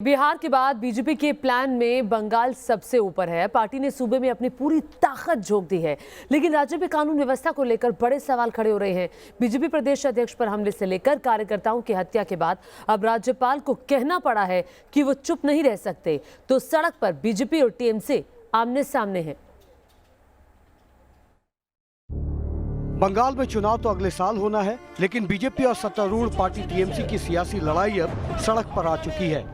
बिहार के बाद बीजेपी के प्लान में बंगाल सबसे ऊपर है। पार्टी ने सूबे में अपनी पूरी ताकत झोंक दी है, लेकिन राज्य में कानून व्यवस्था को लेकर बड़े सवाल खड़े हो रहे हैं। बीजेपी प्रदेश अध्यक्ष पर हमले से लेकर कार्यकर्ताओं की हत्या के बाद अब राज्यपाल को कहना पड़ा है कि वो चुप नहीं रह सकते, तो सड़क पर बीजेपी और टीएमसी आमने सामने है। बंगाल में चुनाव तो अगले साल होना है, लेकिन बीजेपी और सत्तारूढ़ पार्टी टीएमसी की सियासी लड़ाई अब सड़क पर आ चुकी है।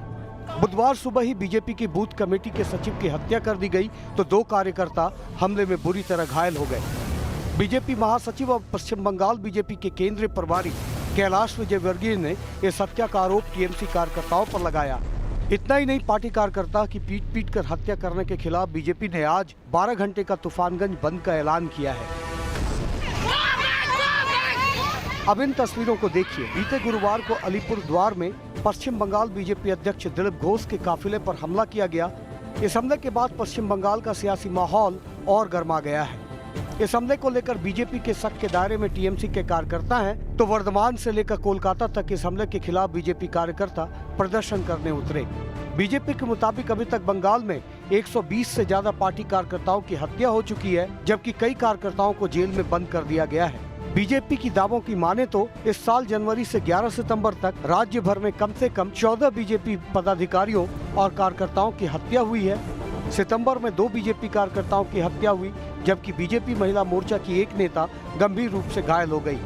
बुधवार सुबह ही बीजेपी की बूथ कमेटी के सचिव की हत्या कर दी गई, तो 2 कार्यकर्ता हमले में बुरी तरह घायल हो गए। बीजेपी महासचिव और पश्चिम बंगाल बीजेपी के केंद्रीय प्रभारी कैलाश विजयवर्गीय ने इस हत्या का आरोप टीएमसी कार्यकर्ताओं पर लगाया। इतना ही नहीं, पार्टी कार्यकर्ता की पीट कर हत्या करने के खिलाफ बीजेपी ने आज 12 घंटे का तूफानगंज बंद का ऐलान किया है। अब इन तस्वीरों को देखिए। बीते गुरुवार को अलीपुर द्वार में पश्चिम बंगाल बीजेपी अध्यक्ष दिलीप घोष के काफिले पर हमला किया गया। इस हमले के बाद पश्चिम बंगाल का सियासी माहौल और गर्मा गया है। इस हमले को लेकर बीजेपी के शक के दायरे में टीएमसी के कार्यकर्ता हैं, तो वर्धमान से लेकर कोलकाता तक इस हमले के खिलाफ बीजेपी कार्यकर्ता प्रदर्शन करने उतरे। बीजेपी के मुताबिक अभी तक बंगाल में 120 से ज्यादा पार्टी कार्यकर्ताओं की हत्या हो चुकी है, जबकि कई कार्यकर्ताओं को जेल में बंद कर दिया गया है। बीजेपी की दावों की माने तो इस साल जनवरी से 11 सितंबर तक राज्य भर में कम से कम 14 बीजेपी पदाधिकारियों और कार्यकर्ताओं की हत्या हुई है। सितंबर में 2 बीजेपी कार्यकर्ताओं की हत्या हुई, जबकि बीजेपी महिला मोर्चा की एक नेता गंभीर रूप से घायल हो गई।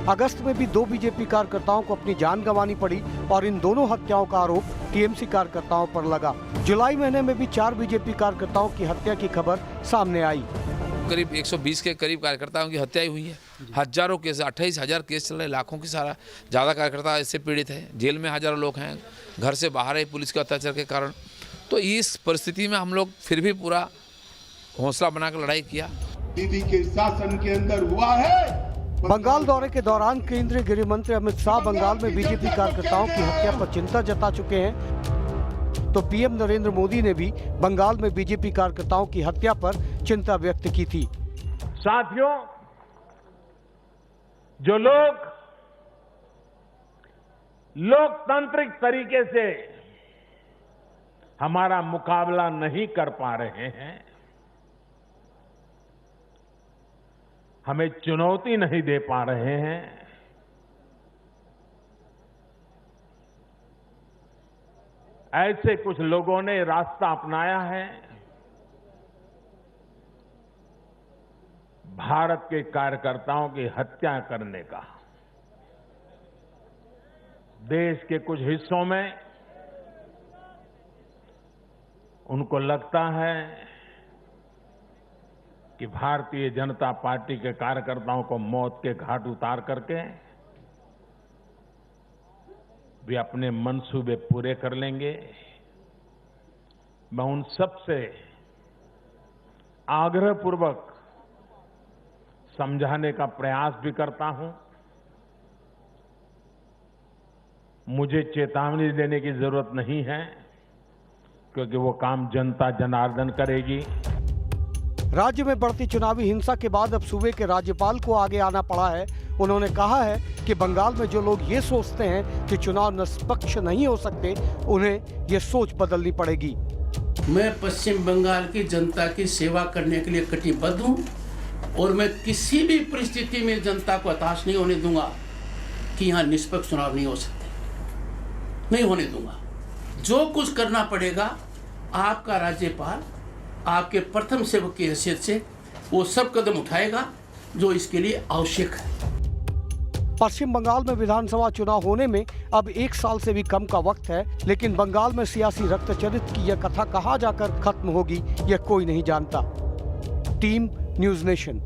अगस्त में भी 2 बीजेपी कार्यकर्ताओं को अपनी जान गंवानी पड़ी और इन दोनों हत्याओं का आरोप टीएमसी कार्यकर्ताओं पर लगा। जुलाई महीने में भी 4 बीजेपी कार्यकर्ताओं की हत्या की खबर सामने आई। करीब 120 के करीब कार्यकर्ताओं की हत्या हुई है। हजारों केस, 28,000 केस चल रहे, लाखों की ज़्यादा कार्यकर्ता इससे पीड़ित हैं। जेल में हजारों लोग हैं, घर से बाहर है पुलिस के अत्याचार के कारण। तो इस परिस्थिति में हम लोग फिर भी पूरा हौसला बनाकर लड़ाई किया। दीदी के शासन के अंदर हुआ है। बंगाल दौरे के दौरान केंद्रीय गृह मंत्री अमित शाह बंगाल में बीजेपी कार्यकर्ताओं की हत्या पर चिंता जता चुके हैं, तो पीएम नरेंद्र मोदी ने भी बंगाल में बीजेपी कार्यकर्ताओं की हत्या पर चिंता व्यक्त की थी। साथियों, जो लोग लोकतांत्रिक तरीके से हमारा मुकाबला नहीं कर पा रहे हैं, हमें चुनौती नहीं दे पा रहे हैं, ऐसे कुछ लोगों ने रास्ता अपनाया है भारत के कार्यकर्ताओं की हत्या करने का। देश के कुछ हिस्सों में उनको लगता है कि भारतीय जनता पार्टी के कार्यकर्ताओं को मौत के घाट उतार करके वे अपने मंसूबे पूरे कर लेंगे। मैं उन सब से आग्रहपूर्वक समझाने का प्रयास भी करता हूं। मुझे चेतावनी देने की जरूरत नहीं है, क्योंकि वो काम जनता जनार्दन करेगी। राज्य में बढ़ती चुनावी हिंसा के बाद अब सूबे के राज्यपाल को आगे आना पड़ा है। उन्होंने कहा है कि बंगाल में जो लोग ये सोचते हैं कि चुनाव निष्पक्ष नहीं हो सकते, उन्हें ये सोच बदलनी पड़ेगी। मैं पश्चिम बंगाल की जनता की सेवा करने के लिए कटिबद्ध हूँ और मैं किसी भी परिस्थिति में जनता को हताश नहीं होने दूंगा कि यहाँ निष्पक्ष चुनाव नहीं हो सकते, नहीं होने दूंगा। जो कुछ करना पड़ेगा, आपका राज्यपाल आपके प्रथम सेवक की हैसियत से वो सब कदम उठाएगा जो इसके लिए आवश्यक है। पश्चिम बंगाल में विधानसभा चुनाव होने में अब 1 साल से भी कम का वक्त है, लेकिन बंगाल में सियासी रक्तचरित्र की यह कथा कहां जाकर खत्म होगी, यह कोई नहीं जानता। Team news nation.